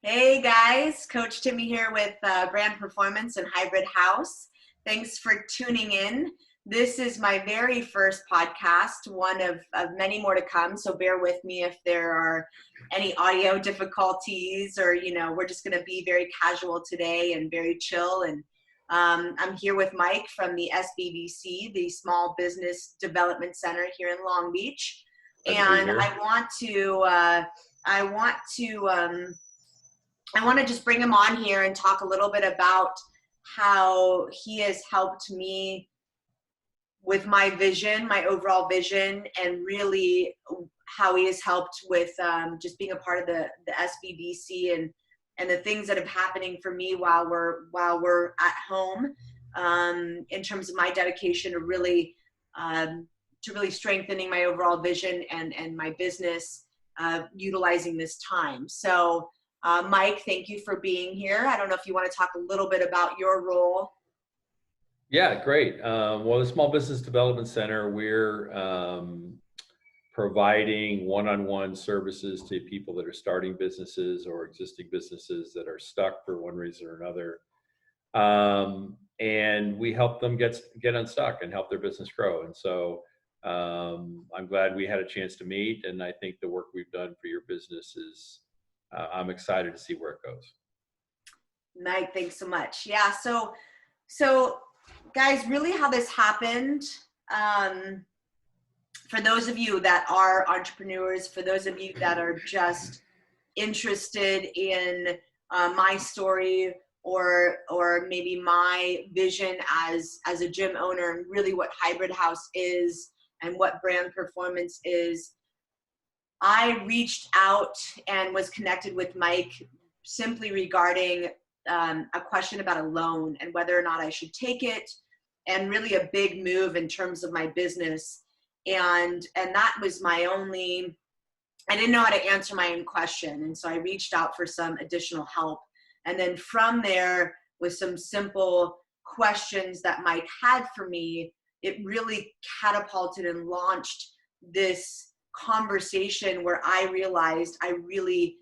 Hey guys, Coach Timmy here with Brand Performance and Hybrid House. Thanks for tuning in. This is my very first podcast, one of many more to come. So bear with me if there are any audio difficulties or, we're just going to be very casual today and very chill. And I'm here with Mike from the SBDC, the Small Business Development Center here in Long Beach. And I want to just bring him on here and talk a little bit about how he has helped me with my vision, my overall vision, and really how he has helped with just being a part of the SBDC and the things that are happening for me while we're at home, in terms of my dedication to really strengthening my overall vision and my business, utilizing this time. So Mike, thank you for being here. I don't know if you want to talk a little bit about your role. Yeah, great. Well, the Small Business Development Center, we're providing one-on-one services to people that are starting businesses or existing businesses that are stuck for one reason or another. And we help them get unstuck and help their business grow. And so I'm glad we had a chance to meet. And I think the work we've done for your business is, I'm excited to see where it goes. Mike, thanks so much. Yeah, so guys, really how this happened, for those of you that are entrepreneurs, for those of you that are just interested in my story or maybe my vision as a gym owner and really what Hybrid House is and what brand performance is, I reached out and was connected with Mike simply regarding a question about a loan and whether or not I should take it, and really a big move in terms of my business. And that was my only, I didn't know how to answer my own question. And so I reached out for some additional help. And then from there, with some simple questions that Mike had for me, it really catapulted and launched this conversation where I realized I really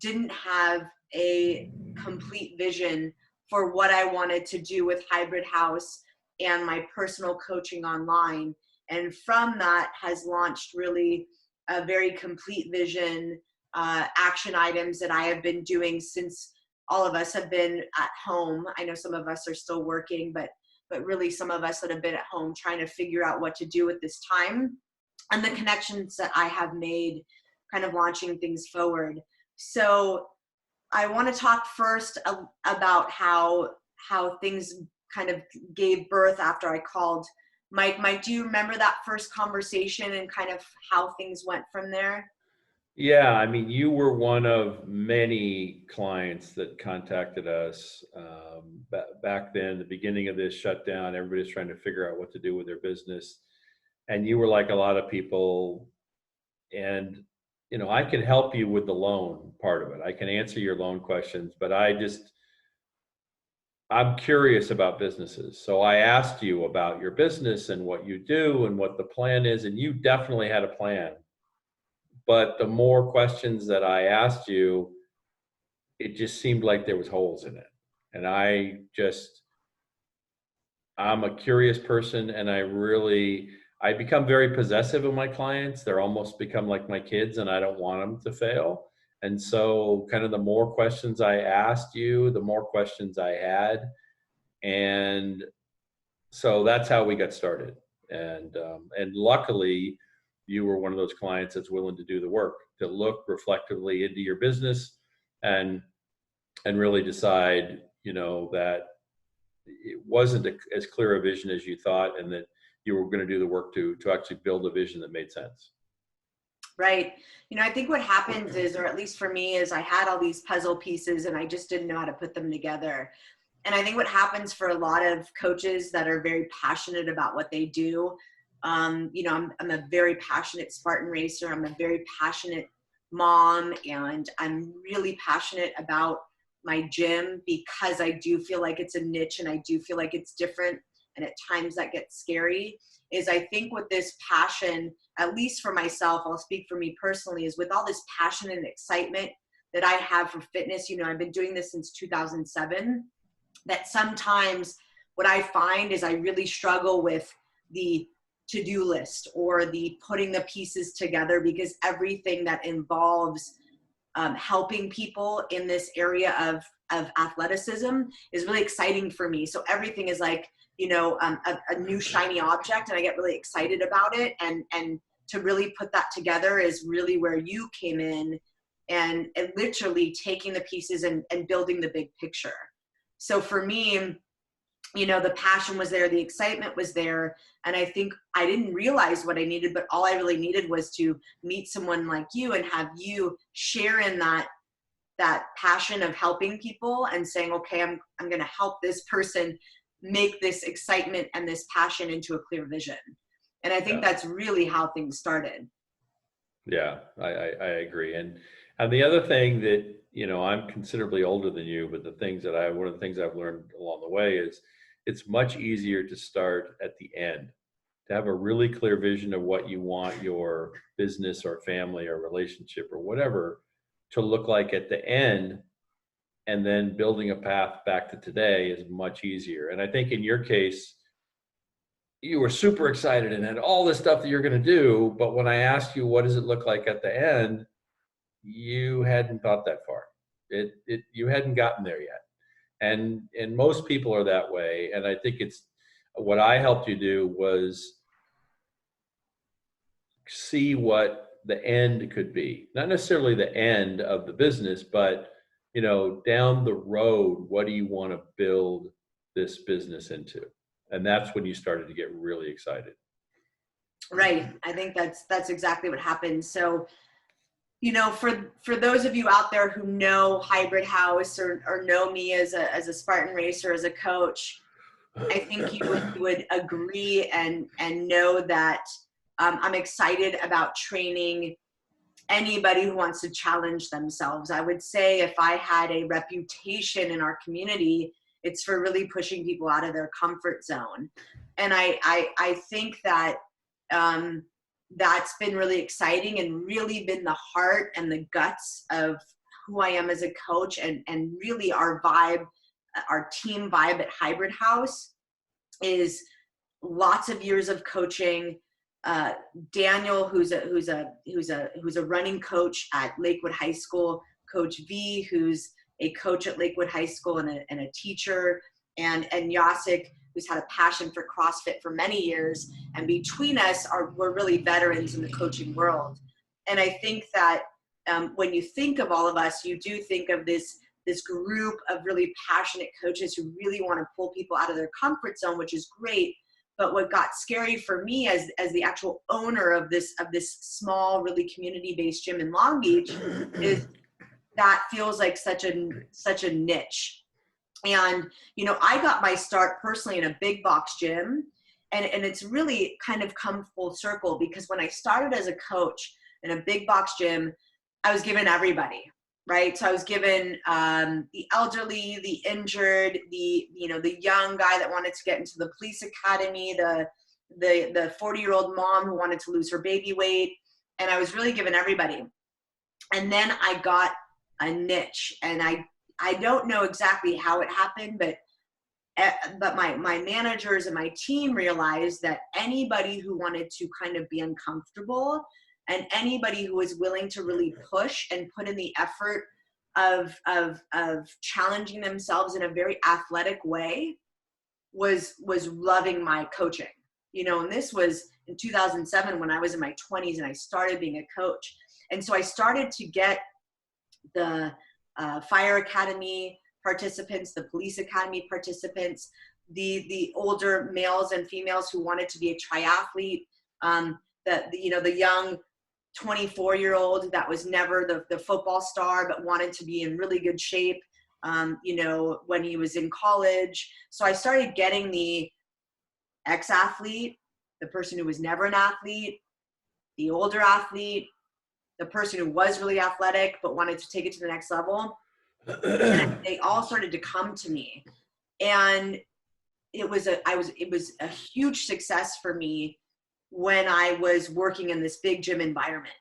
didn't have a complete vision for what I wanted to do with Hybrid House and my personal coaching online. And from that has launched really a very complete vision, action items that I have been doing since all of us have been at home. I know some of us are still working, but really some of us that have been at home trying to figure out what to do with this time, and the connections that I have made kind of launching things forward. So I want to talk first about how things kind of gave birth after I called Mike. Mike, do you remember that first conversation and kind of how things went from there? Yeah, I mean, you were one of many clients that contacted us back then, the beginning of this shutdown. Everybody's trying to figure out what to do with their business. And you were like a lot of people. And, I can help you with the loan part of it. I can answer your loan questions, but I'm curious about businesses. So I asked you about your business and what you do and what the plan is. And you definitely had a plan. But the more questions that I asked you, it just seemed like there was holes in it. And I'm a curious person, and I become very possessive of my clients. They're almost become like my kids, and I don't want them to fail. And so kind of the more questions I asked you, the more questions I had. And so that's how we got started. And luckily, you were one of those clients that's willing to do the work, to look reflectively into your business and really decide, that it wasn't as clear a vision as you thought, and that you were going to do the work to actually build a vision that made sense. Right. I think what happens is, or at least for me, is I had all these puzzle pieces and I just didn't know how to put them together. And I think what happens for a lot of coaches that are very passionate about what they do, I'm a very passionate Spartan racer. I'm a very passionate mom, and I'm really passionate about my gym because I do feel like it's a niche and I do feel like it's different. And at times that gets scary. Is I think with this passion, at least for myself, I'll speak for me personally, is with all this passion and excitement that I have for fitness, I've been doing this since 2007, that sometimes what I find is I really struggle with the to-do list or the putting the pieces together, because everything that involves helping people in this area of athleticism is really exciting for me. So everything is like, a new shiny object, and I get really excited about it. And to really put that together is really where you came in, and literally taking the pieces and building the big picture. So for me, the passion was there, the excitement was there. And I think I didn't realize what I needed, but all I really needed was to meet someone like you and have you share in that passion of helping people and saying, okay, I'm going to help this person make this excitement and this passion into a clear vision. And I think that's really how things started. Yeah, I agree. And the other thing that, I'm considerably older than you, but one of the things I've learned along the way is it's much easier to start at the end, to have a really clear vision of what you want your business or family or relationship or whatever to look like at the end. And then building a path back to today is much easier. And I think in your case, you were super excited and had all this stuff that you're going to do. But when I asked you, what does it look like at the end? You hadn't thought that far. You hadn't gotten there yet. And most people are that way. And I think it's what I helped you do was see what the end could be. Not necessarily the end of the business, but down the road, what do you want to build this business into? And that's when you started to get really excited. Right. I think that's exactly what happened. So, for those of you out there who know Hybrid House or know me as a Spartan racer, as a coach, I think you would agree and know that I'm excited about training anybody who wants to challenge themselves. I would say if I had a reputation in our community, it's for really pushing people out of their comfort zone. And I think that that's been really exciting and really been the heart and the guts of who I am as a coach, and really our vibe, our team vibe at Hybrid House is lots of years of coaching. Daniel, who's a running coach at Lakewood High School, Coach V, who's a coach at Lakewood High School and a teacher, and Yasik, who's had a passion for CrossFit for many years. And between us, we're really veterans in the coaching world. And I think that when you think of all of us, you do think of this group of really passionate coaches who really want to pull people out of their comfort zone, which is great. But what got scary for me as the actual owner of this small, really community-based gym in Long Beach is that feels like such a niche. And, I got my start personally in a big box gym, and it's really kind of come full circle, because when I started as a coach in a big box gym, I was given everybody, right? So I was given the elderly, the injured, the young guy that wanted to get into the police academy, the 40-year-old mom who wanted to lose her baby weight. And I was really given everybody. And then I got a niche, and I don't know exactly how it happened, but my managers and my team realized that anybody who wanted to kind of be uncomfortable, and anybody who was willing to really push and put in the effort of challenging themselves in a very athletic way was loving my coaching. And this was in 2007 when I was in my 20s and I started being a coach. And so I started to get the fire academy participants, the police academy participants, the older males and females who wanted to be a triathlete, the young 24-year-old that was never the football star but wanted to be in really good shape, when he was in college. So I started getting the ex-athlete, the person who was never an athlete, the older athlete, the person who was really athletic but wanted to take it to the next level. And they all started to come to me, and it was a huge success for me when I was working in this big gym environment.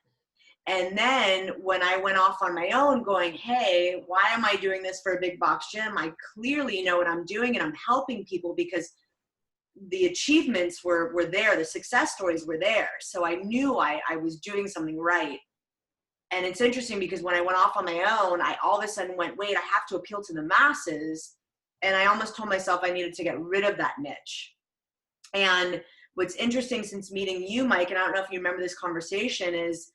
And then when I went off on my own going, hey, why am I doing this for a big box gym? I clearly know what I'm doing and I'm helping people because the achievements were there. The success stories were there. So I knew I was doing something right. And it's interesting because when I went off on my own, I all of a sudden went, wait, I have to appeal to the masses. And I almost told myself I needed to get rid of that niche. And what's interesting since meeting you, Mike, and I don't know if you remember this conversation, is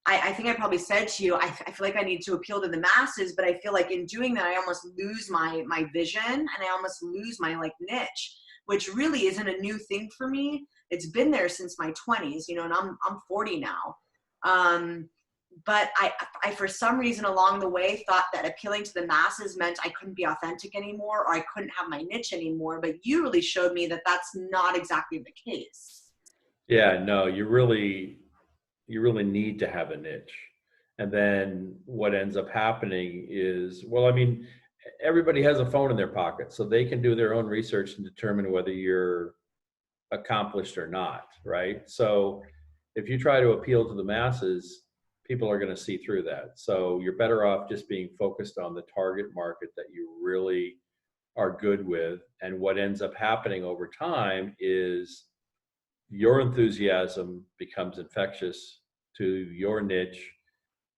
I think I probably said to you, I feel like I need to appeal to the masses, but I feel like in doing that, I almost lose my vision and I almost lose my like niche, which really isn't a new thing for me. It's been there since my 20s, you know, and I'm 40 now. But I, for some reason along the way, thought that appealing to the masses meant I couldn't be authentic anymore or I couldn't have my niche anymore. But you really showed me that that's not exactly the case. Yeah, no, you really need to have a niche. And then what ends up happening is, well, I mean, everybody has a phone in their pocket, so they can do their own research and determine whether you're accomplished or not, right? So if you try to appeal to the masses, people are going to see through that. So you're better off just being focused on the target market that you really are good with. And what ends up happening over time is your enthusiasm becomes infectious to your niche,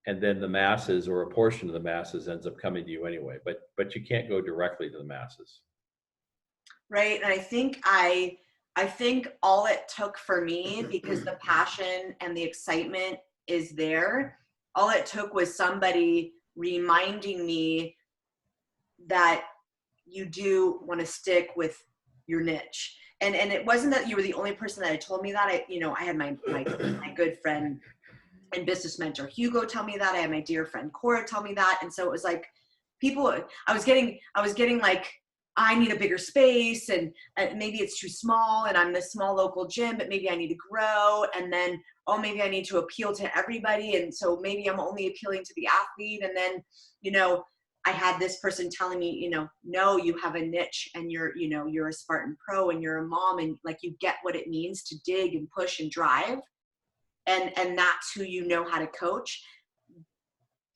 and then the masses or a portion of the masses ends up coming to you anyway. But you can't go directly to the masses. Right. And I think all it took for me, because the passion and the excitement is there, all it took was somebody reminding me that you do want to stick with your niche. And it wasn't that you were the only person that had told me that. I had my good friend and business mentor Hugo tell me that. I had my dear friend Cora tell me that. And so it was like I was getting like, I need a bigger space and maybe it's too small and I'm this small local gym, but maybe I need to grow. And then, oh, maybe I need to appeal to everybody. And so maybe I'm only appealing to the athlete. And then, I had this person telling me, no, you have a niche and you're a Spartan Pro and you're a mom and like you get what it means to dig and push and drive. And that's who you know how to coach.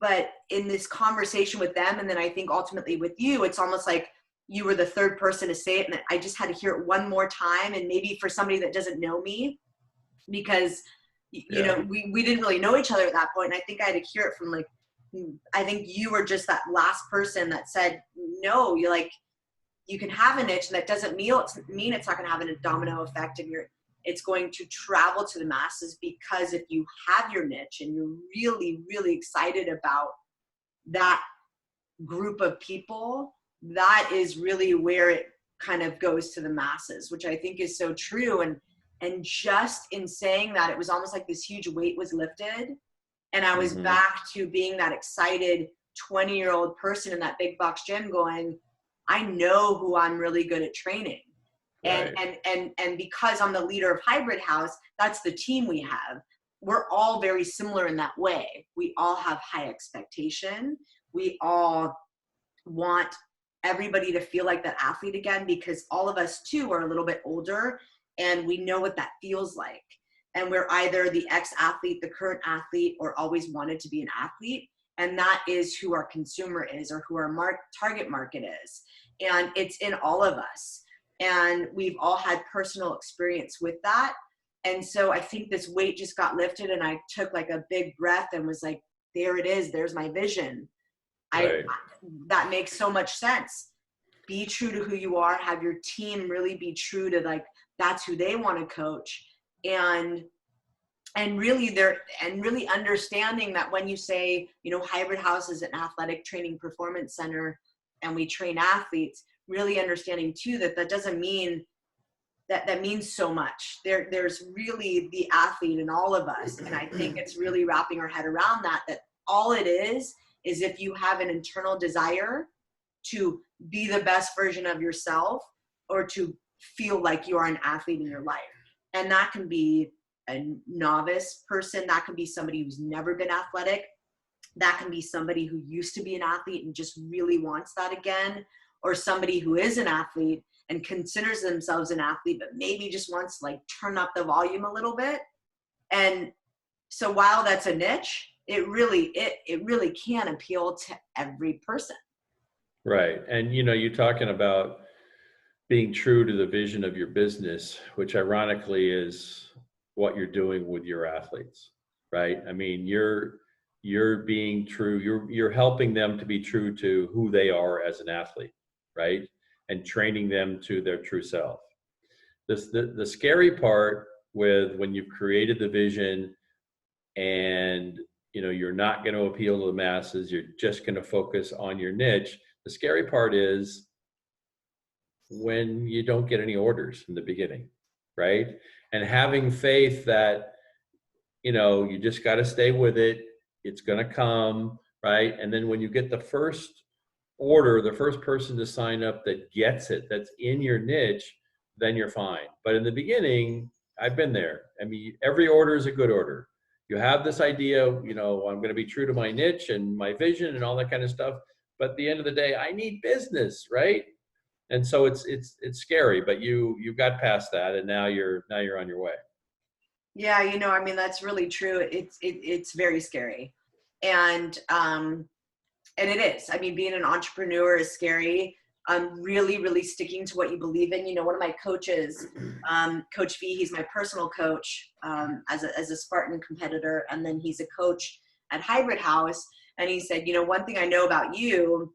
But in this conversation with them, and then I think ultimately with you, it's almost like you were the third person to say it. And I just had to hear it one more time. And maybe for somebody that doesn't know me, because, we didn't really know each other at that point. And I think I had to hear it from I think you were just that last person that said, no, you can have a niche and that doesn't mean it's not going to have a domino effect and it's going to travel to the masses, because if you have your niche and you're really, really excited about that group of people, that is really where it kind of goes to the masses, which I think is so true. And just in saying that, it was almost like this huge weight was lifted. And I was back to being that excited 20-year-old person in that big box gym going, I know who I'm really good at training. Right. And because I'm the leader of Hybrid House, that's the team we have. We're all very similar in that way. We all have high expectation. We all want everybody to feel like that athlete again, because all of us too are a little bit older and we know what that feels like. And we're either the ex-athlete, the current athlete, or always wanted to be an athlete. And that is who our consumer is, or who our target market is. And it's in all of us. And we've all had personal experience with that. And so I think this weight just got lifted and I took like a big breath and was like, there it is. There's my vision. Right. That makes so much sense. Be true to who you are. Have your team really be true to that's who they want to coach. And really understanding that when you say, Hybrid House is an athletic training performance center and we train athletes, really understanding too that doesn't mean that means so much. There's really the athlete in all of us. And I think it's really wrapping our head around that all it is if you have an internal desire to be the best version of yourself or to feel like you are an athlete in your life. And that can be a novice person. That can be somebody who's never been athletic. That can be somebody who used to be an athlete and just really wants that again. Or somebody who is an athlete and considers themselves an athlete, but maybe just wants to turn up the volume a little bit. And so while that's a niche, it really can appeal to every person. Right. And, you're talking about being true to the vision of your business, which ironically is what you're doing with your athletes, right? I mean, you're being true, you're helping them to be true to who they are as an athlete, right? And training them to their true self. The scary part with when you've created the vision and you're not going to appeal to the masses, you're just going to focus on your niche. The scary part is when you don't get any orders in the beginning, right? And having faith that, you just got to stay with it. It's going to come, right? And then when you get the first order, the first person to sign up that gets it, that's in your niche, then you're fine. But in the beginning, I've been there. I mean, every order is a good order. You have this idea, I'm going to be true to my niche and my vision and all that kind of stuff. But at the end of the day, I need business, right? And so it's scary, but you got past that, and now you're on your way. Yeah, I mean, that's really true. It's very scary, and it is. I mean, being an entrepreneur is scary. Really, really sticking to what you believe in. One of my coaches, Coach V, he's my personal coach as a Spartan competitor, and then he's a coach at Hybrid House. And he said, one thing I know about you,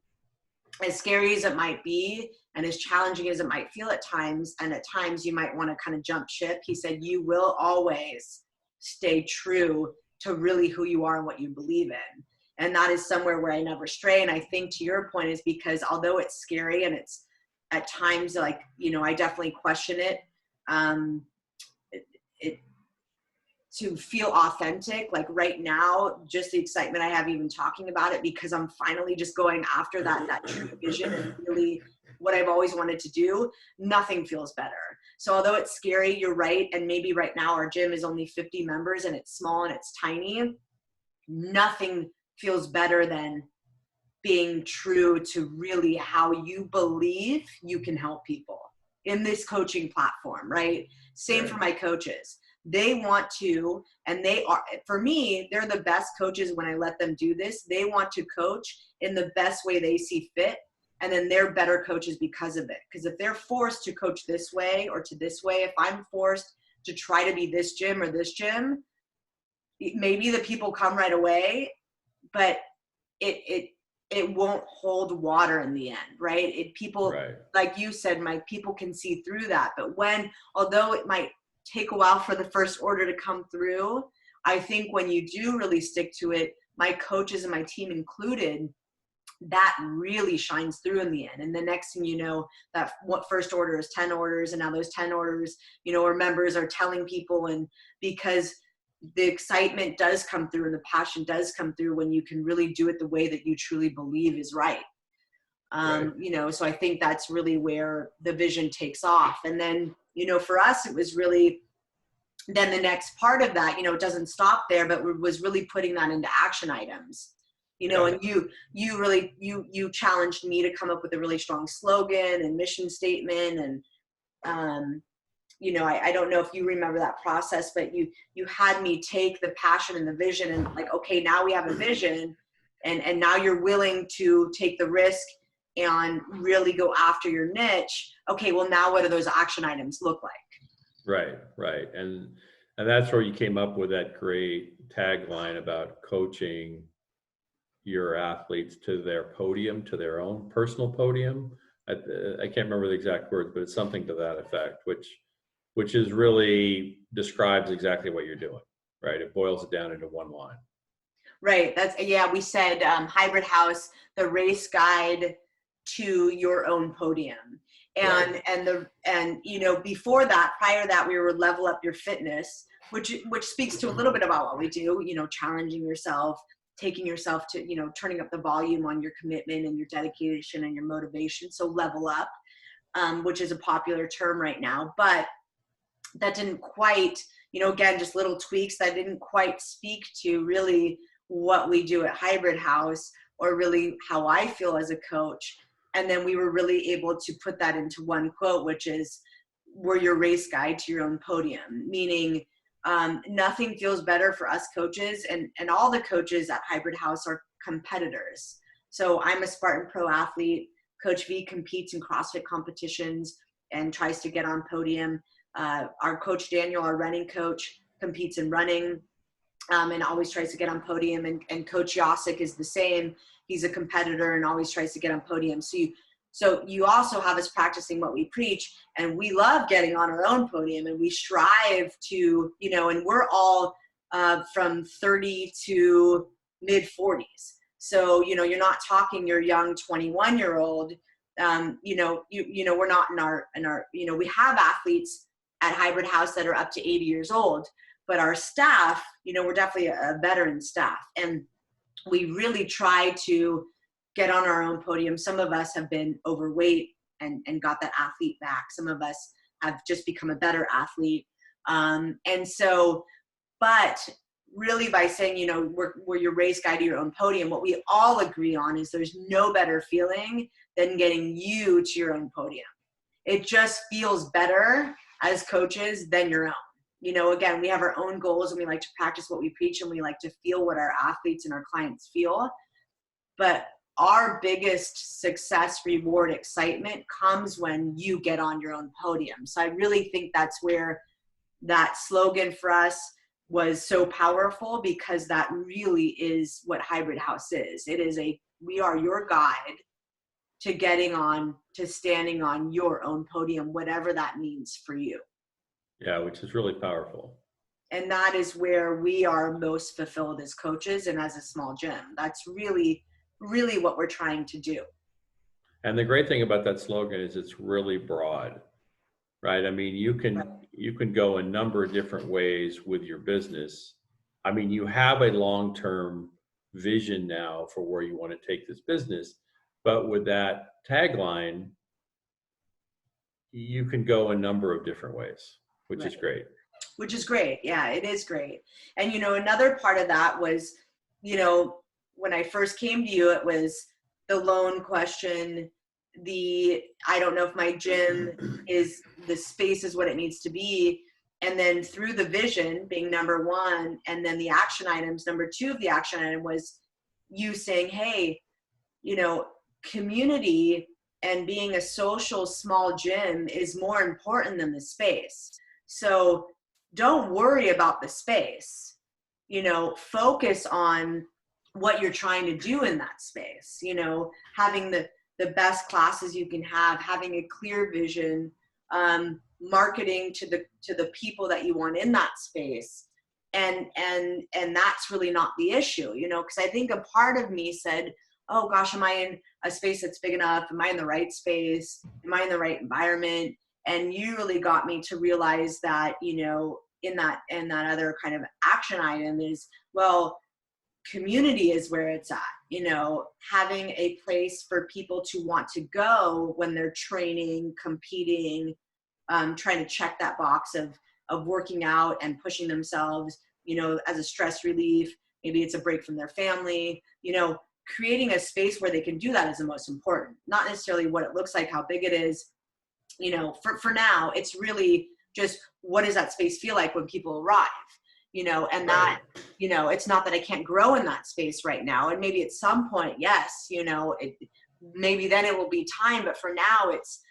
as scary as it might be and as challenging as it might feel at times, and at times you might want to kind of jump ship, he said, you will always stay true to really who you are and what you believe in. And that is somewhere where I never stray. And I think to your point is because although it's scary and it's at times like, I definitely question it, to feel authentic, like right now, just the excitement I have even talking about it, because I'm finally just going after that true vision and really what I've always wanted to do. Nothing feels better. So although it's scary, you're right. And maybe right now our gym is only 50 members and it's small and it's tiny. Nothing feels better than being true to really how you believe you can help people in this coaching platform, right? Same for my coaches. They want to, and they are, for me, they're the best coaches when I let them do this. They want to coach in the best way they see fit. And then they're better coaches because of it. Because if they're forced to coach this way or to this way, if I'm forced to try to be this gym or this gym, maybe the people come right away, but it won't hold water in the end, right? People, right, like you said, Mike, people can see through that. But although it might take a while for the first order to come through, I think when you do really stick to it, my coaches and my team included, that really shines through in the end. And the next thing you know, that what first order is 10 orders, and now those 10 orders, our members are telling people, and because the excitement does come through and the passion does come through when you can really do it the way that you truly believe is right. Right. So I think that's really where the vision takes off. And then, for us, it was really then the next part of that, it doesn't stop there, but was really putting that into action items, and you really challenged me to come up with a really strong slogan and mission statement. And, I don't know if you remember that process, but you had me take the passion and the vision and like, okay, now we have a vision, and now you're willing to take the risk and really go after your niche. Okay, well, now what do those action items look like? Right. And that's where you came up with that great tagline about coaching your athletes to their podium, to their own personal podium. I can't remember the exact words, but it's something to that effect, which is really describes exactly what you're doing, right? It boils it down into one line. Right. We said Hybrid House, the race guide to your own podium. And right. and before that, prior to that, we were Level Up Your Fitness, which speaks to a little bit about what we do, challenging yourself, taking yourself to, turning up the volume on your commitment and your dedication and your motivation. So level up, which is a popular term right now, but that didn't quite, again, just little tweaks that didn't quite speak to really what we do at Hybrid House or really how I feel as a coach. And then we were really able to put that into one quote, which is, we're your race guide to your own podium, meaning Nothing feels better for us coaches, and all the coaches at Hybrid House are competitors. So I'm a Spartan Pro athlete. Coach V competes in CrossFit competitions and tries to get on Podium. Our coach Daniel, our running coach, competes in running and always tries to get on Podium. And Coach Yasik is the same. He's a competitor and always tries to get on Podium. So you also have us practicing what we preach, and we love getting on our own podium, and we strive to, and we're all from 30 to mid 40s. So, you're not talking your young 21-year-old, we're not in our, we have athletes at Hybrid House that are up to 80 years old, but our staff, we're definitely a veteran staff, and we really try to get on our own podium. Some of us have been overweight and got that athlete back. Some of us have just become a better athlete. But really by saying, we're your race guy to your own podium, what we all agree on is there's no better feeling than getting you to your own podium. It just feels better as coaches than your own. Again, we have our own goals and we like to practice what we preach and we like to feel what our athletes and our clients feel. But our biggest success, reward, excitement comes when you get on your own podium. So I really think that's where that slogan for us was so powerful, because that really is what Hybrid House is. We are your guide to standing on your own podium, whatever that means for you. Yeah, which is really powerful. And that is where we are most fulfilled as coaches and as a small gym. That's really what we're trying to do. And the great thing about that slogan is it's really broad, right? I mean, you can go a number of different ways with your business. I mean, you have a long-term vision now for where you want to take this business, but with that tagline, you can go a number of different ways, which is great. Which is great. Yeah, it is great. And, another part of that was, when I first came to you, it was the loan question, I don't know if my gym is, the space is what it needs to be. And then through the vision being number one, and then the action items, number two of the action item was you saying, hey, community and being a social small gym is more important than the space. So don't worry about the space, focus on what you're trying to do in that space, having the best classes you can have, having a clear vision, marketing to the people that you want in that space. And that's really not the issue, because I think a part of me said, oh gosh, am I in a space that's big enough? Am I in the right space? Am I in the right environment? And you really got me to realize that, in that other kind of action item is, well, community is where it's at, having a place for people to want to go when they're training, competing, trying to check that box of working out and pushing themselves, as a stress relief. Maybe it's a break from their family, creating a space where they can do that is the most important, not necessarily what it looks like, how big it is. For now, it's really just, what does that space feel like when people arrive? And that, it's not that I can't grow in that space right now. And maybe at some point, yes, maybe then it will be time, but for now it's,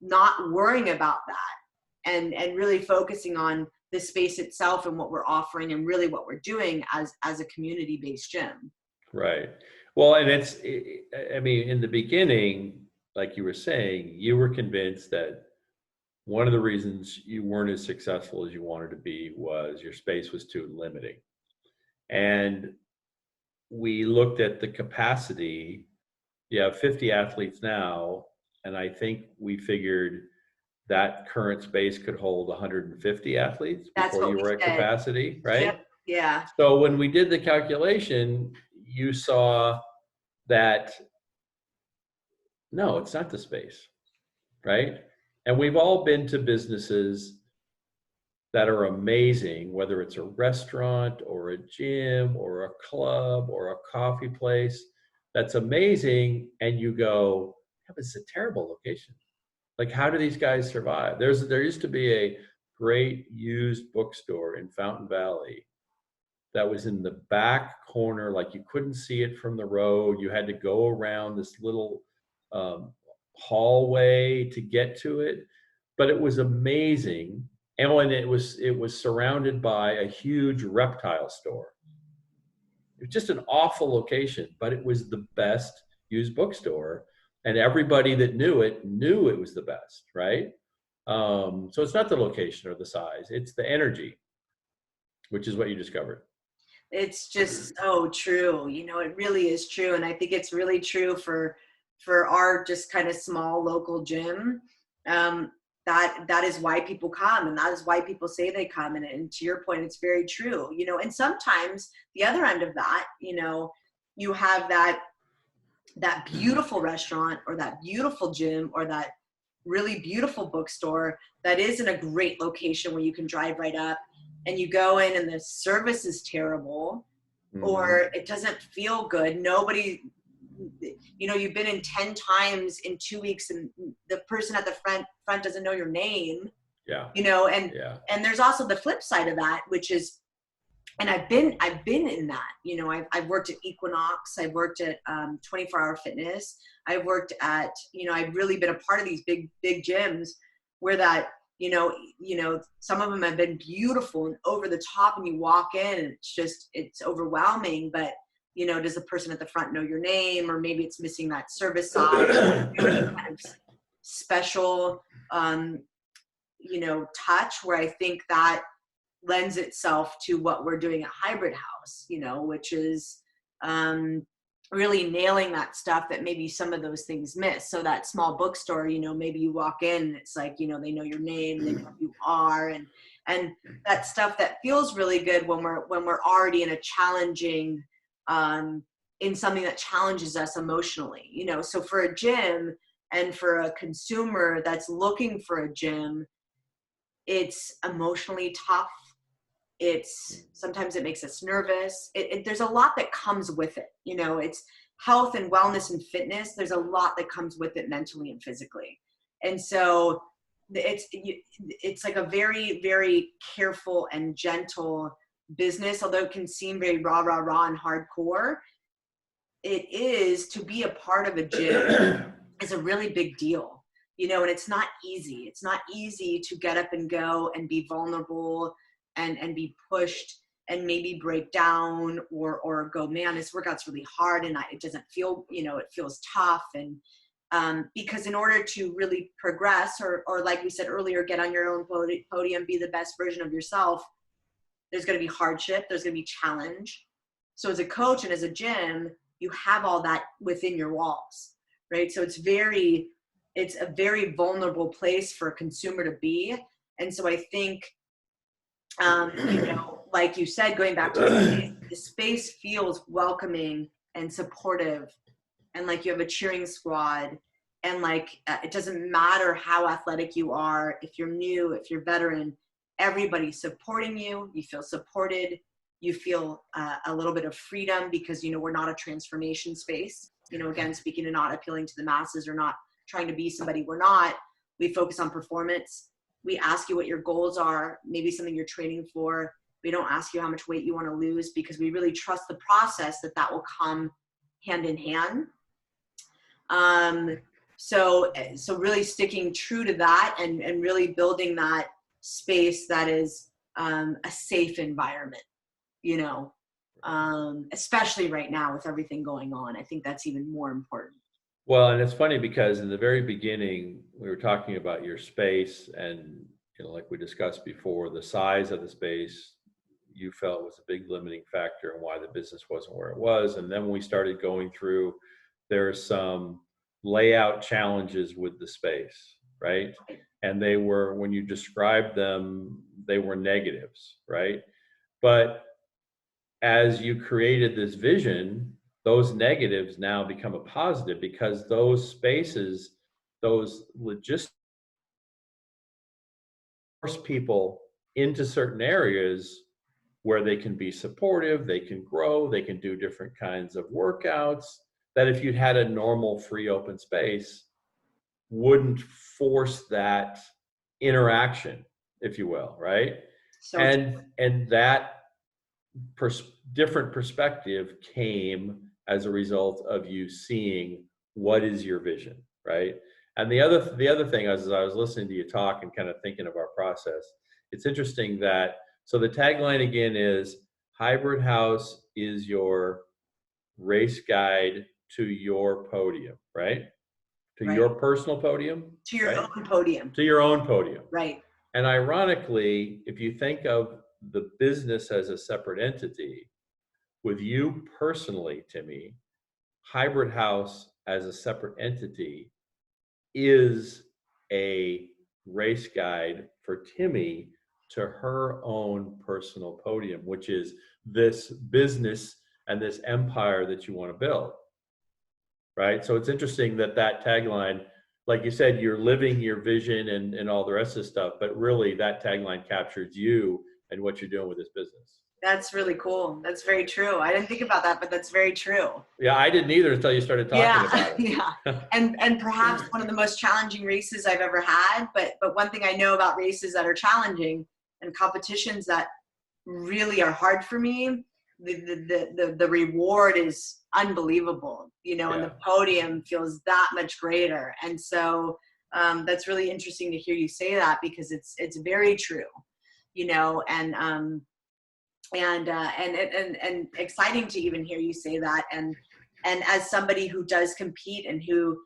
not worrying about that and really focusing on the space itself and what we're offering and really what we're doing as a community-based gym. Right. Well, and in the beginning, like you were saying, you were convinced that one of the reasons you weren't as successful as you wanted to be was your space was too limiting. And we looked at the capacity. You have 50 athletes now, and I think we figured that current space could hold 150 athletes before you were at capacity, right? Yep. Yeah. So when we did the calculation, you saw that, no, it's not the space, right? And we've all been to businesses that are amazing, whether it's a restaurant or a gym or a club or a coffee place that's amazing. And you go, yeah, but it's a terrible location. Like, how do these guys survive? There used to be a great used bookstore in Fountain Valley that was in the back corner, like you couldn't see it from the road. You had to go around this little um, hallway to get to it, but it was amazing. And when it was surrounded by a huge reptile store. It was just an awful location, but it was the best used bookstore, and everybody that knew it was the best, right? So it's not the location or the size; it's the energy, which is what you discovered. It's just so true. It really is true. And I think it's really true for our just kind of small local gym. That is why people come, and that is why people say they come. And to your point, it's very true. And sometimes the other end of that, you have that beautiful restaurant or that beautiful gym or that really beautiful bookstore that is in a great location where you can drive right up, and you go in and the service is terrible, or it doesn't feel good. Nobody, you've been in 10 times in 2 weeks and the person at the front doesn't know your name. Yeah. And there's also the flip side of that, which is, and I've been in that, I've worked at Equinox, I've worked at 24-hour fitness. I've worked at, I've really been a part of these big gyms where that, some of them have been beautiful and over the top, and you walk in and it's overwhelming, but does the person at the front know your name, or maybe it's missing that service side, kind of special, touch, where I think that lends itself to what we're doing at Hybrid House, which is really nailing that stuff that maybe some of those things miss. So that small bookstore, maybe you walk in and it's like, they know your name, they know who you are, and that stuff that feels really good when we're already in a challenging, in something that challenges us emotionally, So for a gym and for a consumer that's looking for a gym, it's emotionally tough. Sometimes it makes us nervous. There's a lot that comes with it. It's health and wellness and fitness. There's a lot that comes with it mentally and physically. And so it's like a very, very careful and gentle business, although it can seem very raw and hardcore. It is, to be a part of a gym is a really big deal, and it's not easy. It's not easy to get up and go and be vulnerable and be pushed and maybe break down or go, man, this workout's really hard and it doesn't feel, it feels tough. And because in order to really progress or like we said earlier, get on your own podium, be the best version of yourself, there's going to be hardship, there's going to be challenge. So as a coach and as a gym, you have all that within your walls, right? So it's a very vulnerable place for a consumer to be. And so I think, like you said, going back to the space feels welcoming and supportive, and like you have a cheering squad, and like it doesn't matter how athletic you are, if you're new, if you're veteran, everybody's supporting you. You feel supported. You feel a little bit of freedom because, we're not a transformation space. Again, speaking of not appealing to the masses or not trying to be somebody we're not, we focus on performance. We ask you what your goals are, maybe something you're training for. We don't ask you how much weight you want to lose because we really trust the process that will come hand in hand. So really sticking true to that and really building that space that is a safe environment, especially right now with everything going on. I think that's even more important. Well, and it's funny because in the very beginning, we were talking about your space and, like we discussed before, the size of the space you felt was a big limiting factor and why the business wasn't where it was. And then when we started going through, there are some layout challenges with the space, right? And they were, when you described them, they were negatives, right? But as you created this vision, those negatives now become a positive because those spaces, those logistics, force people into certain areas where they can be supportive, they can grow, they can do different kinds of workouts that if you'd had a normal free open space wouldn't force that interaction. if you will, right? So And that different perspective came as a result of you seeing what is your vision, right? And the other thing, as I was listening to you talk and kind of thinking of our process, it's interesting that, so the tagline again is hybrid house is your race guide to your podium, right? To right. your personal podium, To your right? own podium. To your own podium. Right. And ironically, if you think of the business as a separate entity, with you personally, Timmy, hybrid house as a separate entity is a race guide for Timmy to her own personal podium, which is this business and this empire that you want to build, right? So it's interesting that that tagline, like you said, you're living your vision and all the rest of the stuff, but really that tagline captures you and what you're doing with this business. That's really cool. That's very true. I didn't think about that, but that's very true. Yeah, I didn't either until you started talking about it. Yeah. And perhaps one of the most challenging races I've ever had. But one thing I know about races that are challenging and competitions that really are hard for me, the reward is unbelievable, you know, and the podium feels that much greater. And so that's really interesting to hear you say that, because it's very true, you know, and exciting to even hear you say that. And as somebody who does compete and who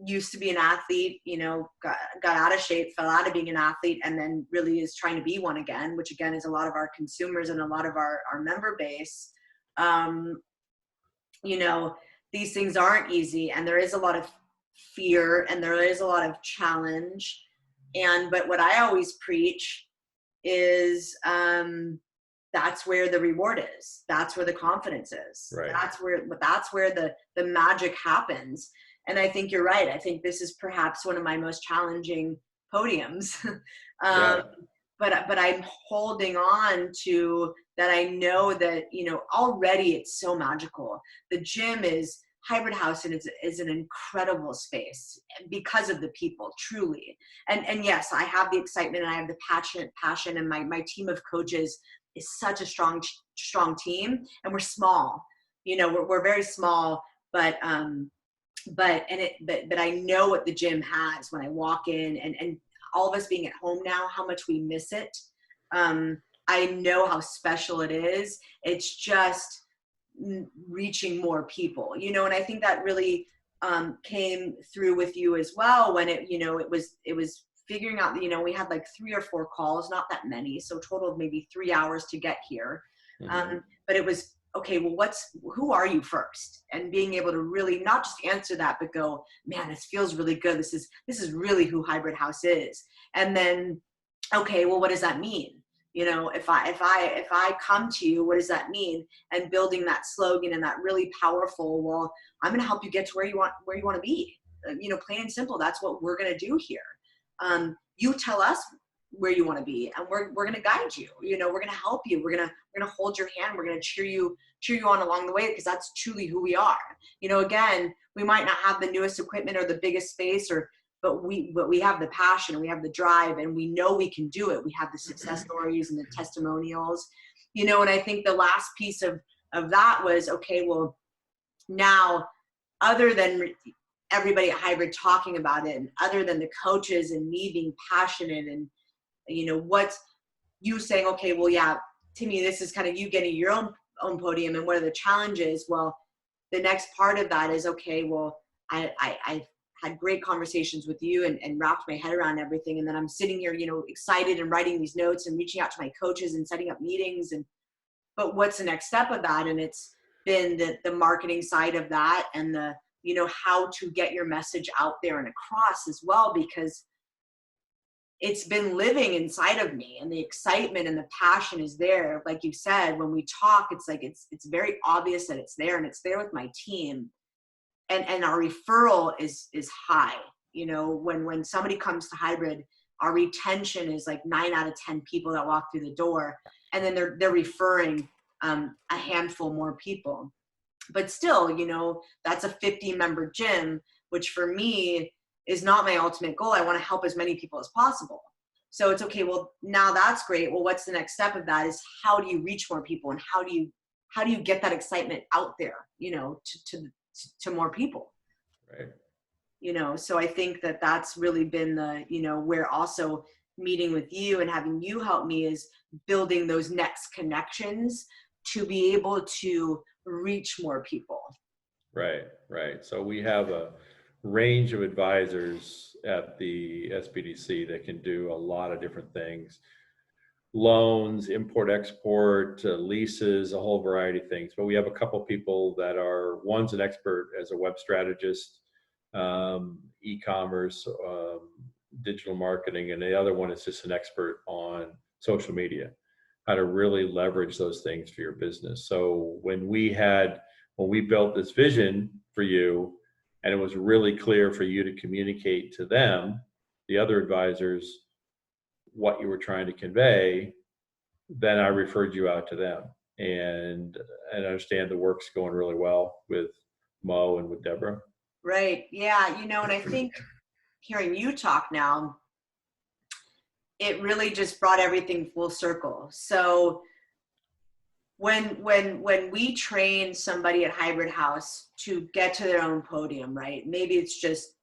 used to be an athlete, you know, got out of shape, fell out of being an athlete, and then really is trying to be one again, which again is a lot of our consumers and a lot of our member base. You know, these things aren't easy, and there is a lot of fear and there is a lot of challenge. But what I always preach is that's where the reward is. That's where the confidence is. Right. That's where the magic happens. And I think you're right. I think this is perhaps one of my most challenging podiums. But I'm holding on to that. I know that, you know, already it's so magical. The gym is hybrid house, and is an incredible space because of the people, truly. And yes, I have the excitement and I have the passion, and my team of coaches is such a strong team, and we're small, you know, we're very small, but I know what the gym has when I walk in, and all of us being at home now, how much we miss it. I know how special it is. It's just reaching more people, you know, and I think that really came through with you as well, when it was figuring out, you know, we had like 3 or 4 calls, not that many, so total of maybe 3 hours to get here. But it was, okay, well, who are you first? And being able to really not just answer that, but go, man, this feels really good. This is really who Hybrid House is. And then, okay, well, what does that mean? You know, if I come to you, what does that mean? And building that slogan and that really powerful, well, I'm going to help you get to where you want to be. You know, plain and simple. That's what we're going to do here. You tell us where you want to be, and we're going to guide you. You know, we're going to help you. We're going to hold your hand. We're going to cheer you on along the way, because that's truly who we are. You know, again, we might not have the newest equipment or the biggest space, but we have the passion, and we have the drive, and we know we can do it. We have the success stories and the testimonials, you know. And I think the last piece of that was, okay, well, now, other than everybody at Hybrid talking about it, and other than the coaches and me being passionate, and, you know, what's you saying, okay, well, yeah, Timmy, this is kind of you getting your own podium, and what are the challenges? Well, the next part of that is, okay, well, I've had great conversations with you and wrapped my head around everything. And then I'm sitting here, you know, excited and writing these notes and reaching out to my coaches and setting up meetings. But what's the next step of that? And it's been the marketing side of that, and the, you know, how to get your message out there and across as well, because it's been living inside of me, and the excitement and the passion is there. Like you said, when we talk, it's like, it's very obvious that it's there, and it's there with my team. And our referral is high. You know, when somebody comes to Hybrid, our retention is like 9 out of 10 people that walk through the door, and then they're referring a handful more people. But still, you know, that's a 50-member gym, which for me is not my ultimate goal. I want to help as many people as possible. So it's okay, well, now that's great. Well, what's the next step of that is how do you reach more people, and how do you get that excitement out there, to more people, Right. So I think that that's really been the, where also meeting with you and having you help me is building those next connections to be able to reach more people. Right, right. So we have a range of advisors at the SBDC that can do a lot of different things. Loans, import, export, leases, a whole variety of things. But we have a couple people that are, one's an expert as a web strategist, e-commerce, digital marketing, and the other one is just an expert on social media, how to really leverage those things for your business. So when we built this vision for you, and it was really clear for you to communicate to them, the other advisors, what you were trying to convey, then I referred you out to them. And I understand the work's going really well with Mo and with Deborah. Right. Yeah. And I think hearing you talk now, it really just brought everything full circle. So when we train somebody at Hybrid House to get to their own podium, right? Maybe it's just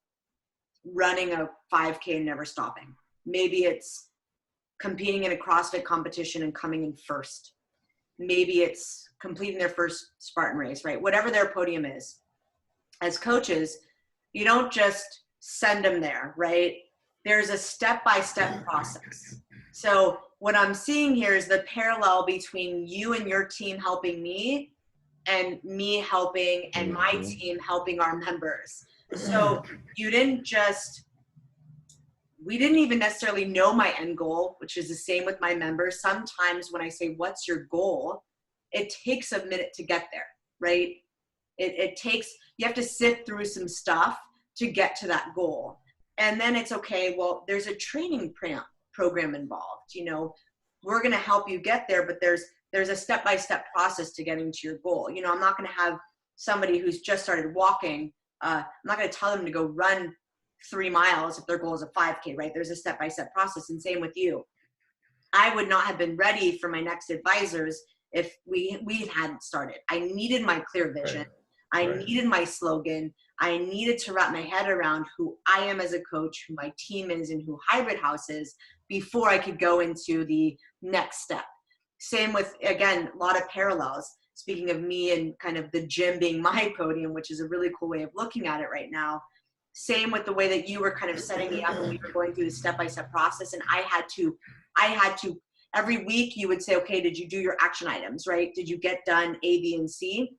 running a 5K and never stopping. Maybe it's competing in a CrossFit competition and coming in first. Maybe it's completing their first Spartan race, right? Whatever their podium is. As coaches, you don't just send them there, right? There's a step-by-step process. So what I'm seeing here is the parallel between you and your team helping me, and me helping, and my team helping our members. So we didn't even necessarily know my end goal, which is the same with my members. Sometimes when I say, what's your goal? It takes a minute to get there, right? You have to sift through some stuff to get to that goal. And then it's okay, well, there's a training program involved. We're going to help you get there, but there's a step-by-step process to getting to your goal. I'm not going to have somebody who's just started walking. I'm not going to tell them to go run 3 miles if their goal is a 5K, right? There's a step-by-step process. And same with you. I would not have been ready for my next advisors if we hadn't started. I needed my clear vision. Right. I needed my slogan. I needed to wrap my head around who I am as a coach, who my team is, and who Hybrid House is before I could go into the next step. Same with, again, a lot of parallels. Speaking of me and kind of the gym being my podium, which is a really cool way of looking at it right now. Same with the way that you were kind of setting me up when we were going through the step-by-step process. And I had to, every week you would say, okay, did you do your action items, right? Did you get done A, B, and C?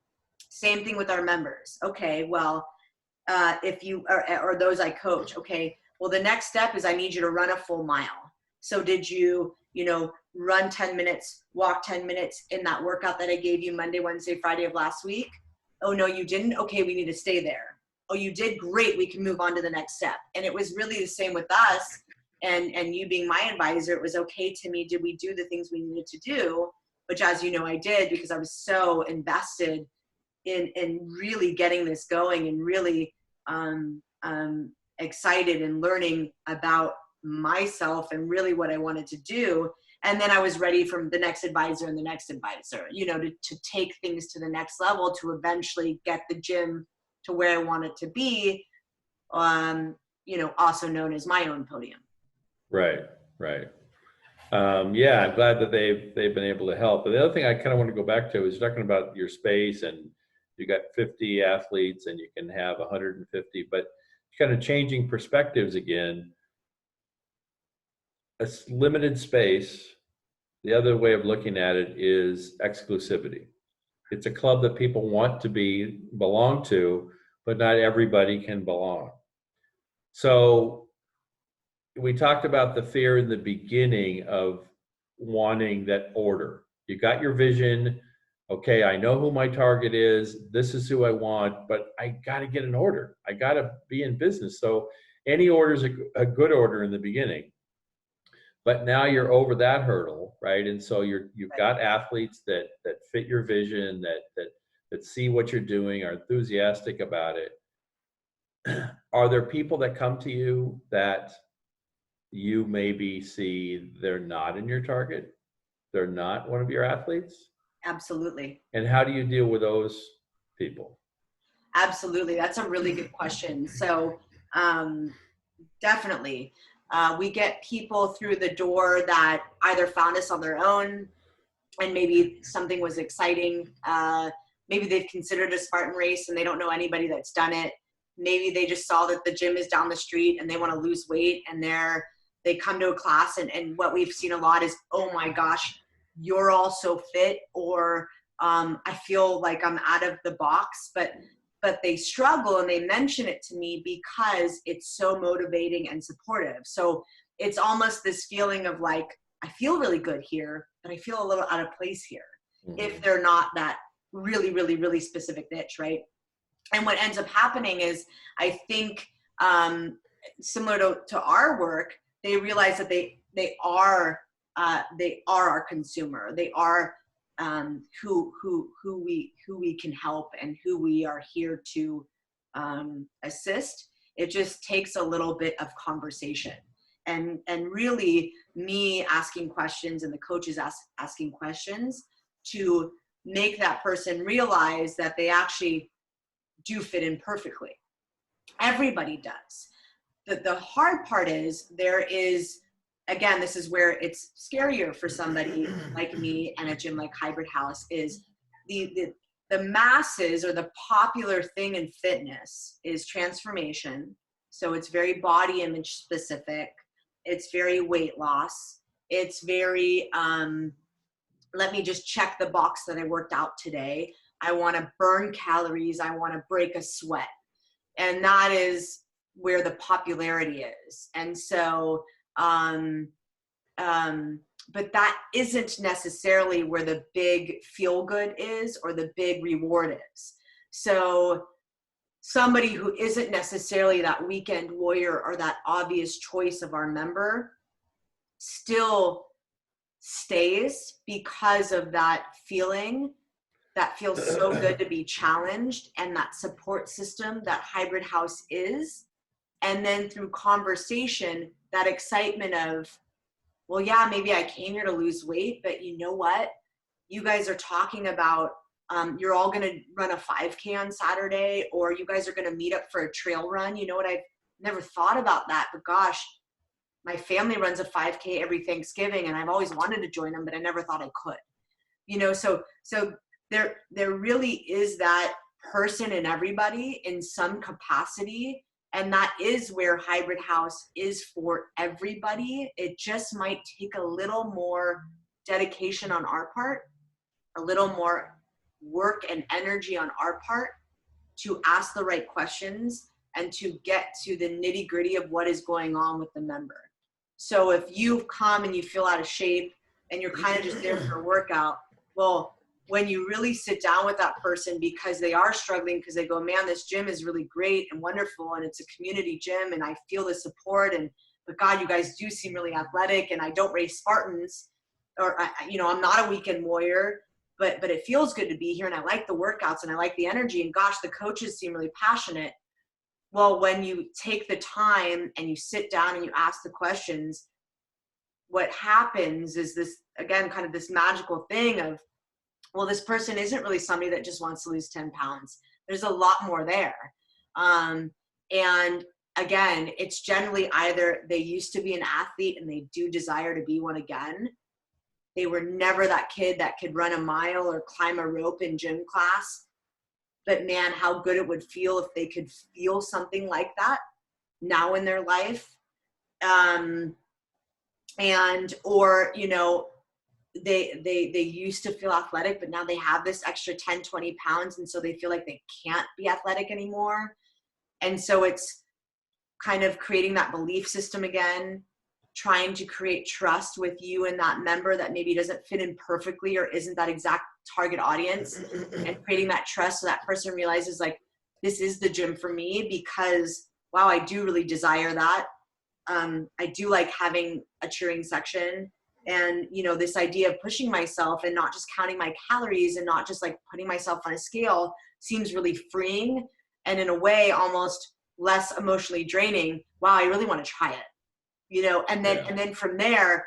Same thing with our members. Okay, well, if you, or those I coach, okay, well, the next step is I need you to run a full mile. So did you, run 10 minutes, walk 10 minutes in that workout that I gave you Monday, Wednesday, Friday of last week? Oh, no, you didn't? Okay, we need to stay there. Oh, you did? Great, we can move on to the next step. And it was really the same with us. And you being my advisor, it was okay to me. Did we do the things we needed to do? Which, as you know, I did, because I was so invested in really getting this going, and really excited and learning about myself and really what I wanted to do. And then I was ready for the next advisor and the next advisor, to take things to the next level, to eventually get the gym to where I want it to be, also known as my own podium. Right. Yeah, I'm glad that they've been able to help. But the other thing I kind of want to go back to is talking about your space, and you got 50 athletes and you can have 150, but kind of changing perspectives again. A limited space, the other way of looking at it is exclusivity. It's a club that people want to belong to, but not everybody can belong. So we talked about the fear in the beginning of wanting that order. You got your vision. Okay, I know who my target is. This is who I want, but I got to get an order. I got to be in business. So any order is a good order in the beginning. But now you're over that hurdle, right? And so you've got athletes that fit your vision, that see what you're doing, are enthusiastic about it. Are there people that come to you that you maybe see they're not in your target, they're not one of your athletes? Absolutely. And how do you deal with those people? Absolutely. That's a really good question. So, definitely. We get people through the door that either found us on their own and maybe something was exciting. Maybe they've considered a Spartan race and they don't know anybody that's done it. Maybe they just saw that the gym is down the street and they want to lose weight, and they come to a class, and what we've seen a lot is, oh my gosh, you're all so fit, or I feel like I'm out of the box, but they struggle and they mention it to me because it's so motivating and supportive. So it's almost this feeling of like, I feel really good here, but I feel a little out of place here, if they're not that really, really, really specific niche, right? And what ends up happening is, I think, similar to our work, they realize that they are our consumer. They are who we can help and who we are here to assist. It just takes a little bit of conversation, and really me asking questions and the coaches asking questions to make that person realize that they actually do fit in perfectly. Everybody does. The hard part is, there is, again, this is where it's scarier for somebody like me and a gym like Hybrid House, is the masses, or the popular thing in fitness is transformation. So it's very body image specific. It's very weight loss. It's very, let me just check the box that I worked out today. I want to burn calories. I want to break a sweat. And that is where the popularity is. And so, but that isn't necessarily where the big feel good is, or the big reward is. So somebody who isn't necessarily that weekend warrior or that obvious choice of our member still stays because of that feeling, that feels so good to be challenged, and that support system that Hybrid House is. And then through conversation, that excitement of, well, yeah, maybe I came here to lose weight, but you know what? You guys are talking about, you're all going to run a 5K on Saturday, or you guys are going to meet up for a trail run. You know what? I've never thought about that, but gosh, my family runs a 5K every Thanksgiving, and I've always wanted to join them, but I never thought I could. You know, so there really is that person in everybody in some capacity. And that is where Hybrid House is for everybody. It just might take a little more dedication on our part, a little more work and energy on our part to ask the right questions and to get to the nitty gritty of what is going on with the member. So if you've come and you feel out of shape and you're kind of just there for a workout, well, when you really sit down with that person because they are struggling, because they go, man, this gym is really great and wonderful, and it's a community gym, and I feel the support, but God, you guys do seem really athletic, and I don't race Spartans, or I'm not a weekend warrior, but it feels good to be here, and I like the workouts, and I like the energy, and gosh, the coaches seem really passionate. Well, when you take the time and you sit down and you ask the questions, what happens is this, again, kind of this magical thing of, well, this person isn't really somebody that just wants to lose 10 pounds. There's a lot more there. And again, it's generally either they used to be an athlete and they do desire to be one again. They were never that kid that could run a mile or climb a rope in gym class. But man, how good it would feel if they could feel something like that now in their life. They used to feel athletic, but now they have this extra 10, 20 pounds. And so they feel like they can't be athletic anymore. And so it's kind of creating that belief system again, trying to create trust with you and that member that maybe doesn't fit in perfectly or isn't that exact target audience, and creating that trust so that person realizes, like, this is the gym for me because, wow, I do really desire that. I do like having a cheering section. And, this idea of pushing myself and not just counting my calories and not just like putting myself on a scale seems really freeing, and in a way almost less emotionally draining. Wow, I really want to try it. And then from there,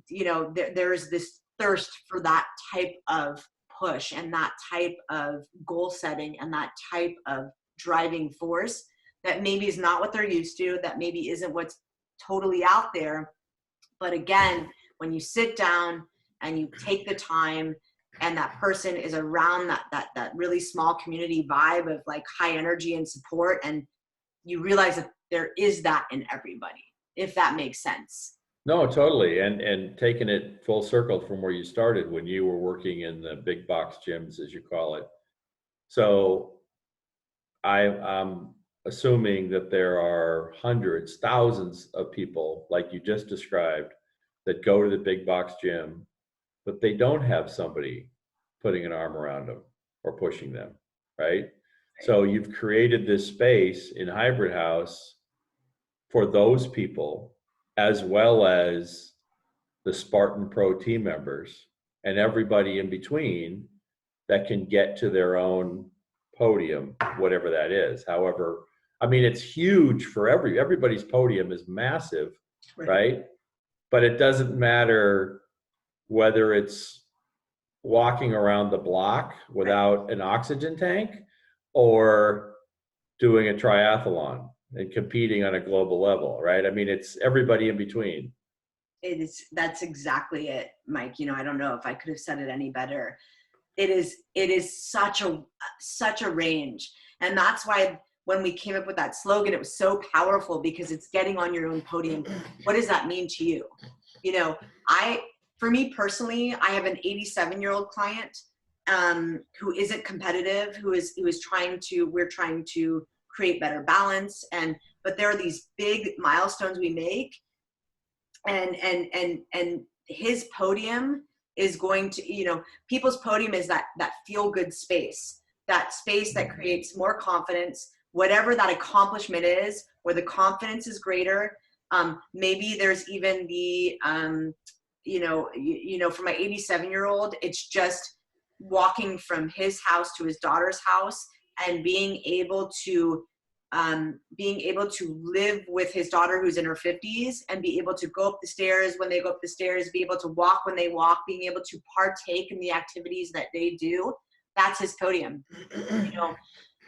there's this thirst for that type of push and that type of goal setting and that type of driving force that maybe is not what they're used to, that maybe isn't what's totally out there. But again, when you sit down and you take the time and that person is around that really small community vibe of like high energy and support, and you realize that there is that in everybody, if that makes sense. No, totally. And taking it full circle from where you started when you were working in the big box gyms, as you call it. So I'm assuming that there are hundreds, thousands of people like you just described that go to the big box gym, but they don't have somebody putting an arm around them or pushing them, right? So you've created this space in Hybrid House for those people, as well as the Spartan Pro team members and everybody in between that can get to their own podium, whatever that is. However, I mean, it's huge for everybody's podium is massive, right? But it doesn't matter whether it's walking around the block without an oxygen tank or doing a triathlon and competing on a global level, right? I mean, it's everybody in between. That's exactly it, Mike. I don't know if I could have said it any better. It is such a range. And that's why when we came up with that slogan, it was so powerful, because it's getting on your own podium. What does that mean to you? For me personally, I have an 87-year-old client who isn't competitive, we're trying to create better balance. But there are these big milestones we make, and his podium is going to, people's podium is that feel good space, that space that creates more confidence, whatever that accomplishment is, where the confidence is greater. Maybe there's even the, for my 87-year-old, it's just walking from his house to his daughter's house and being able to live with his daughter who's in her 50s and be able to go up the stairs when they go up the stairs, be able to walk when they walk, being able to partake in the activities that they do. That's his podium.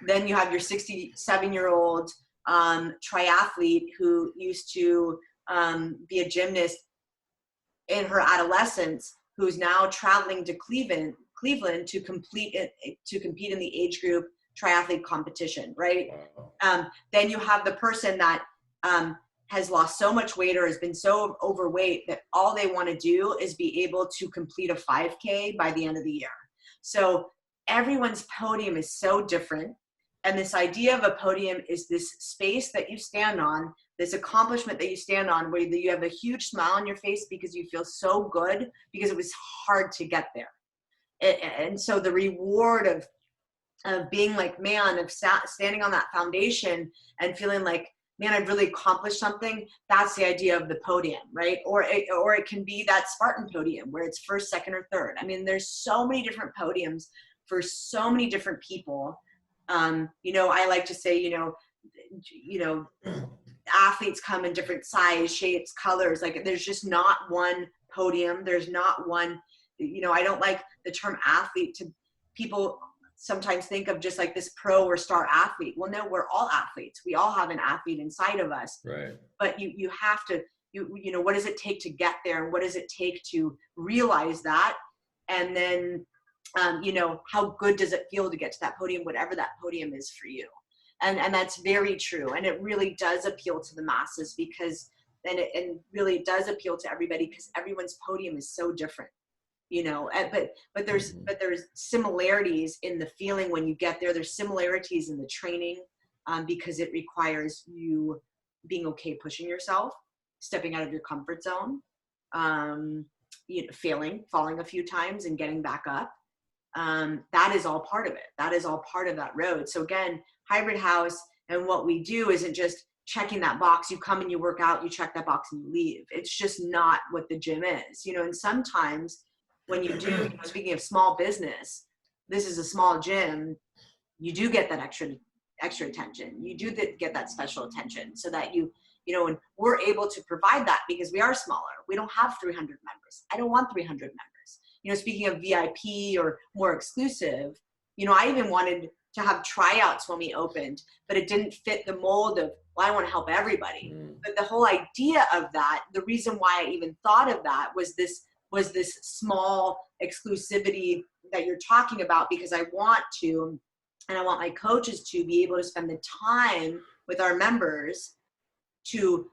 Then you have your 67-year-old triathlete who used to be a gymnast in her adolescence, who's now traveling to Cleveland to compete in the age group triathlete competition, right? Then you have the person that has lost so much weight or has been so overweight that all they want to do is be able to complete a 5K by the end of the year. So everyone's podium is so different. And this idea of a podium is this space that you stand on, this accomplishment that you stand on, where you have a huge smile on your face because you feel so good because it was hard to get there. And so the reward of being like, man, of standing on that foundation and feeling like, man, I've really accomplished something. That's the idea of the podium, right? Or it can be that Spartan podium where it's first, second, or third. I mean, there's so many different podiums for so many different people. I like to say, athletes come in different size, shapes, colors. Like, there's just not one podium. There's not one, I don't like the term athlete. To people sometimes think of just like this pro or star athlete. Well, no, we're all athletes. We all have an athlete inside of us. Right. But you have to, what does it take to get there? And what does it take to realize that? And then, how good does it feel to get to that podium, whatever that podium is for you? And that's very true. And it really does appeal to the masses, because then it really does appeal to everybody, because everyone's podium is so different, but there's similarities in the feeling when you get there. There's similarities in the training, because it requires you being okay pushing yourself, stepping out of your comfort zone, falling a few times and getting back up. That is all part of it. That is all part of that road. So again, Hybrid House and what we do isn't just checking that box. You come and you work out, you check that box and you leave. It's just not what the gym is, and sometimes when you do, speaking of small business, this is a small gym, you do get that extra attention. You do get that special attention so that you and we're able to provide that because we are smaller. We don't have 300 members. I don't want 300 members. Speaking of VIP or more exclusive, I even wanted to have tryouts when we opened, but it didn't fit the mold of, well, I want to help everybody. But the whole idea of that, the reason why I even thought of that was this small exclusivity that you're talking about, because I want to, and I want my coaches to be able to spend the time with our members to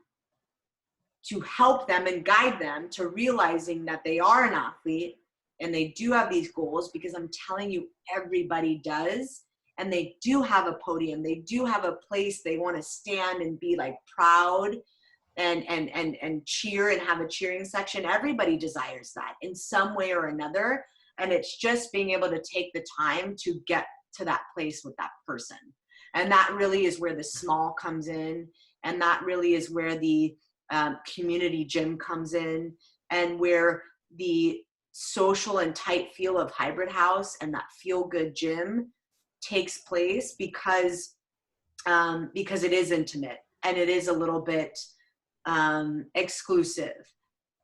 help them and guide them to realizing that they are an athlete and they do have these goals, because I'm telling you, everybody does. And they do have a podium. They do have a place they want to stand and be like proud and cheer and have a cheering section. Everybody desires that in some way or another. And it's just being able to take the time to get to that place with that person. And that really is where the small comes in. And that really is where the community gym comes in, and where the social and tight feel of Hybrid House and that feel good gym takes place, because it is intimate and it is a little bit exclusive,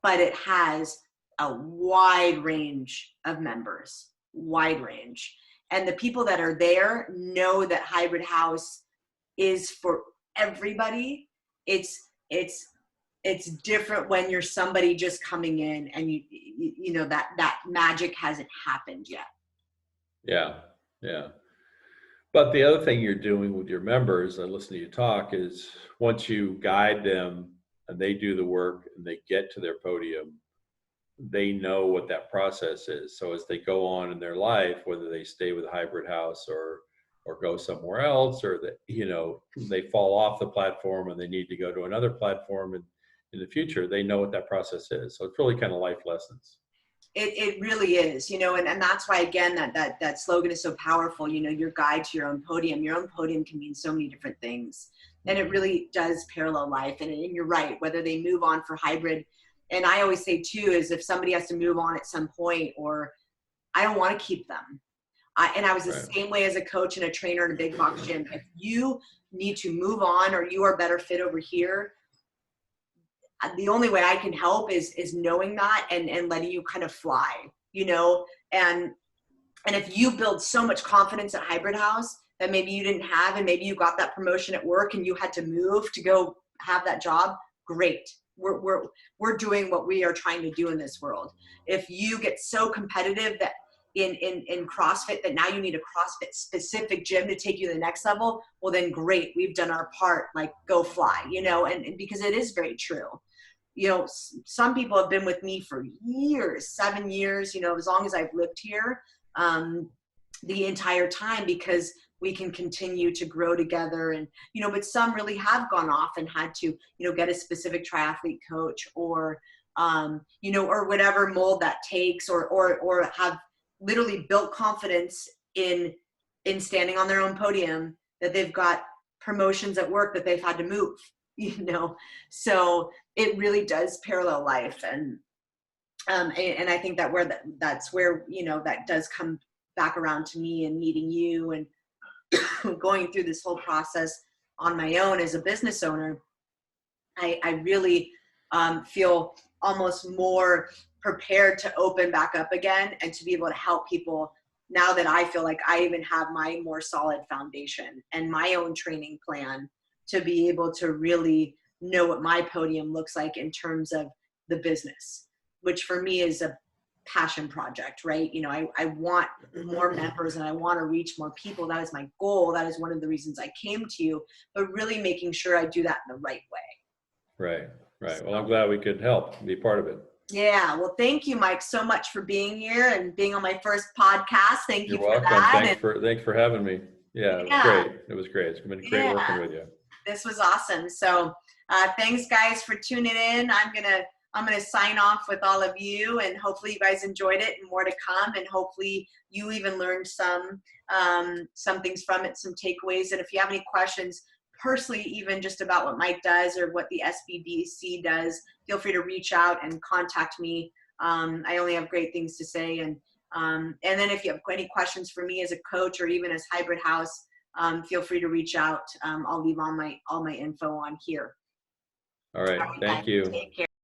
but it has a wide range of members, and the people that are there know that Hybrid House is for everybody. It's different when you're somebody just coming in and you know that magic hasn't happened yet. Yeah. But the other thing you're doing with your members, I listen to you talk, is once you guide them and they do the work and they get to their podium, they know what that process is. So as they go on in their life, whether they stay with Hybrid House or go somewhere else, or that, they fall off the platform and they need to go to another platform in the future, they know what that process is. So it's really kind of life lessons. It really is, and that's why, again, that slogan is so powerful. Your guide to your own podium. Your own podium can mean so many different things, and it really does parallel life. And you're right, whether they move on for hybrid. And I always say too, is if somebody has to move on at some point, or I don't want to keep them. I was the same way as a coach and a trainer in a big box gym. If you need to move on, or you are better fit over here, the only way I can help is knowing that and letting you kind of fly, and if you build so much confidence at Hybrid House that maybe you didn't have, and maybe you got that promotion at work and you had to move to go have that job, great. We're doing what we are trying to do in this world. If you get so competitive that in CrossFit that now you need a CrossFit specific gym to take you to the next level, well then great, we've done our part, like go fly, and because it is very true. Some people have been with me for years, 7 years, as long as I've lived here, the entire time, because we can continue to grow together. And, but some really have gone off and had to, get a specific triathlete coach, or, or whatever mold that takes, or have literally built confidence in standing on their own podium, that they've got promotions at work that they've had to move, so it really does parallel life. And I think that's where, that does come back around to me, and meeting you and going through this whole process on my own as a business owner. I really feel almost more prepared to open back up again and to be able to help people, now that I feel like I even have my more solid foundation and my own training plan to be able to really know what my podium looks like in terms of the business, which for me is a passion project, right? I want more members and I want to reach more people. That is my goal. That is one of the reasons I came to you, but really making sure I do that in the right way. Right. Well, I'm glad we could help and be part of it. Yeah. Well, thank you, Mike, so much for being here and being on my first podcast. Thank you. You're welcome. That. Thanks for having me. Yeah, it was great. It's been great working with you. This was awesome. So thanks guys for tuning in. I'm gonna sign off with all of you, and hopefully you guys enjoyed it, and more to come, and hopefully you even learned some things from it, some takeaways. And if you have any questions personally, even just about what Mike does or what the SBDC does, feel free to reach out and contact me. I only have great things to say. And then if you have any questions for me as a coach or even as Hybrid House, feel free to reach out. I'll leave all my info on here. All right. All right, Thank guys, you. take care.